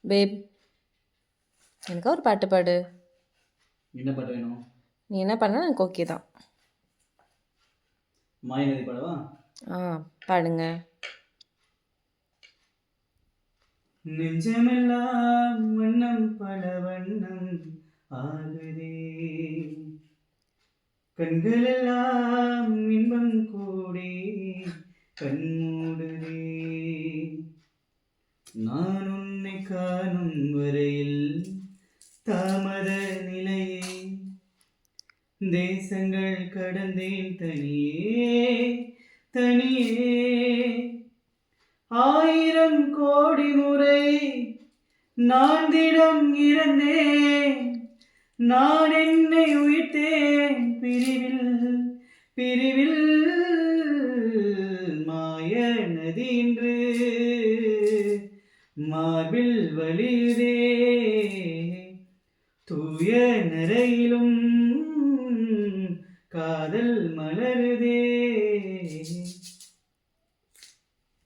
பேப், எனக்கா ஒரு பாட்டு பாடு. என்ன பாட்டு வேணும்? நீ என்ன பண்ணா எனக்கு ஓகே தான். மாயநதி பாடவா? ஆ, பாடுங்க. நெஞ்சமெல்லாம் வண்ணம் பல வண்ணம் ஆகுதே, கண்களெல்லாம் இன்பம் கூடி கண்மூடுதே, நான் உன்னை காணும் வரையில் தாமத நிலையே, தேசங்கள் கடந்தேன் தனியே தனியே, 1000 கோடி முறை நான் திடம் இறந்தேன், நான் என்னை உயிர்த்தேன் பிரிவில் பிரிவில், மாய நதி இன்று மார்பில் வழியுதே, தூய நரையிலும் காதல் மலருதே,